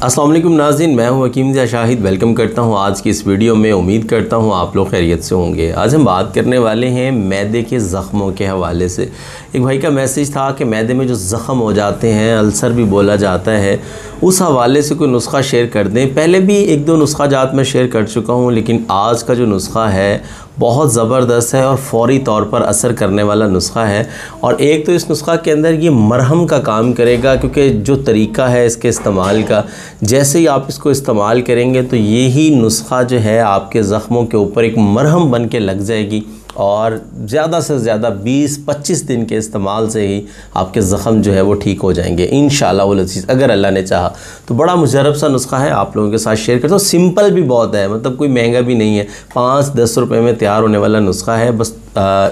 अस्सलाम वालेकुम नाज़रीन, मैं हूं हकीम ज़िया शाहिद। वेलकम करता हूं आज की इस वीडियो में। उम्मीद करता हूं आप लोग खैरियत से होंगे। आज हम बात करने वाले हैं मैदे के ज़ख्मों के हवाले से। एक भाई का मैसेज था कि मैदे में जो ज़ख्म हो जाते हैं, अल्सर भी बोला जाता है, उस हवाले से कोई नुस्खा शेयर कर दें। पहले भी एक दो नुस्खा जात मैं शेयर कर चुका हूँ, लेकिन आज का जो नुस्खा है बहुत ज़बरदस्त है और फ़ौरी तौर पर असर करने वाला नुस्खा है। और एक तो इस नुस्खा के अंदर ये मरहम का काम करेगा, क्योंकि जो तरीका है इसके इस्तेमाल का, जैसे ही आप इसको इस्तेमाल करेंगे तो यही नुस्खा जो है आपके ज़ख्मों के ऊपर एक मरहम बन के लग जाएगी और ज़्यादा से ज़्यादा 20-25 दिन के इस्तेमाल से ही आपके ज़ख़म जो है वो ठीक हो जाएंगे इंशाअल्लाह वल अज़ीज़, अगर अल्लाह ने चाहा तो। बड़ा मुजरब सा नुस्खा है, आप लोगों के साथ शेयर करता हूँ। सिंपल भी बहुत है, मतलब कोई महंगा भी नहीं है, 5-10 रुपए में तैयार होने वाला नुस्खा है। बस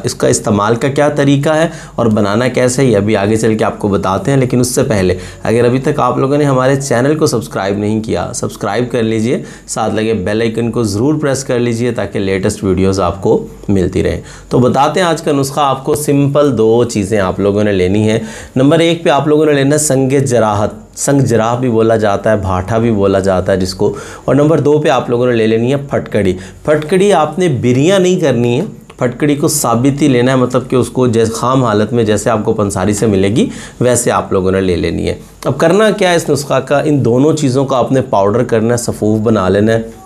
इसका इस्तेमाल का क्या तरीका है और बनाना कैसे है, ये अभी आगे चल के आपको बताते हैं। लेकिन उससे पहले अगर अभी तक आप लोगों ने हमारे चैनल को सब्सक्राइब नहीं किया, सब्सक्राइब कर लीजिए, साथ लगे बेल आइकन को ज़रूर प्रेस कर लीजिए ताकि लेटेस्ट वीडियोज़ आपको मिलती रहें। तो बताते हैं आज का नुस्खा आपको। सिंपल 2 चीज़ें आप लोगों ने लेनी है। नंबर 1 पे आप लोगों ने लेना संग जराहत, संग जराह भी बोला जाता है, भाठा भी बोला जाता है जिसको। और नंबर 2 पे आप लोगों ने ले लेनी है फटकड़ी। फटकड़ी आपने बिरियां नहीं करनी है, फटकड़ी को साबित ही लेना है, मतलब कि उसको जैसे खाम हालत में जैसे आपको पंसारी से मिलेगी वैसे आप लोगों ने ले लेनी है। अब करना क्या है इस नुस्खा का, इन दोनों चीज़ों का आपने पाउडर करना है, सफ़ूफ बना लेना है।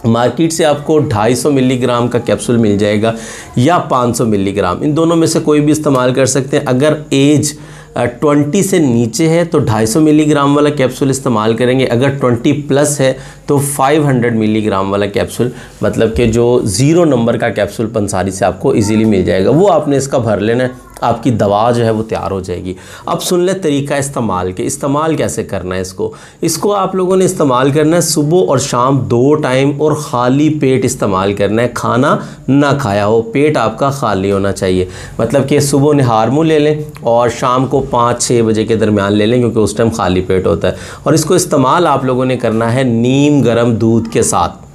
मार्केट से आपको 250 मिलीग्राम का कैप्सूल मिल जाएगा या 500 मिलीग्राम, इन दोनों में से कोई भी इस्तेमाल कर सकते हैं। अगर एज 20 से नीचे है तो 250 मिलीग्राम वाला कैप्सूल इस्तेमाल करेंगे। अगर 20 प्लस है तो 500 मिलीग्राम वाला कैप्सूल, मतलब कि जो 0 नंबर का कैप्सूल पंसारी से आपको इजीली मिल जाएगा, वो आपने इसका भर लेना है। आपकी दवा जो है वो तैयार हो जाएगी। अब सुन ले तरीका इस्तेमाल के, इस्तेमाल कैसे करना है इसको आप लोगों ने इस्तेमाल करना है सुबह और शाम 2 टाइम, और ख़ाली पेट इस्तेमाल करना है। खाना ना खाया हो, पेट आपका खाली होना चाहिए। मतलब कि सुबह निहार मुँह ले लें और शाम को 5-6 बजे के दरमियान ले लें, क्योंकि उस टाइम खाली पेट होता है। और इसको इस्तेमाल आप लोगों ने करना है नीम गर्म दूध के साथ,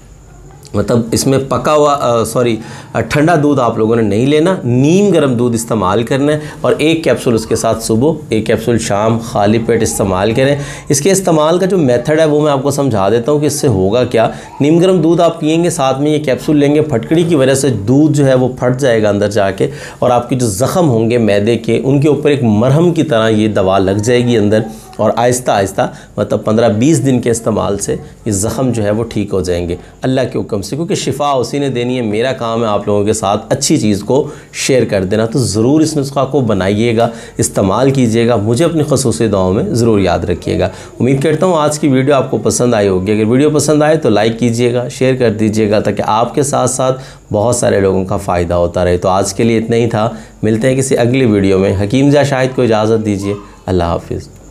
मतलब इसमें पका हुआ ठंडा दूध आप लोगों ने नहीं लेना, नीम गर्म दूध इस्तेमाल करना है। और 1 कैप्सूल उसके साथ सुबह, 1 कैप्सूल शाम, खाली पेट इस्तेमाल करें। इसके इस्तेमाल का जो मेथड है वो मैं आपको समझा देता हूँ कि इससे होगा क्या। नीम गर्म दूध आप पिएंगे, साथ में ये कैप्सूल लेंगे, फटकड़ी की वजह से दूध जो है वो फट जाएगा अंदर जाके, और आपके जो ज़ख़म होंगे मैदे के, उनके ऊपर एक मरहम की तरह ये दवा लग जाएगी अंदर, और आहिस्ता आहिस्ता मतलब 15-20 दिन के इस्तेमाल से ये ज़ख़म जो है वो ठीक हो जाएंगे अल्लाह के हुक्म से, क्योंकि शिफा उसी ने देनी है। मेरा काम है आप लोगों के साथ अच्छी चीज़ को शेयर कर देना। तो ज़रूर इस नुस्खा को बनाइएगा, इस्तेमाल कीजिएगा, मुझे अपनी ख़ुसूसी दुआओं में ज़रूर याद रखिएगा। उम्मीद करता हूँ आज की वीडियो आपको पसंद आई होगी। अगर वीडियो पसंद आए तो लाइक कीजिएगा, शेयर कर दीजिएगा, ताकि आपके साथ साथ बहुत सारे लोगों का फ़ायदा होता रहे। तो आज के लिए इतना ही था, मिलते हैं किसी अगली वीडियो में। हकीम ज़िया शाहिद को इजाज़त दीजिए। अल्लाह हाफिज़।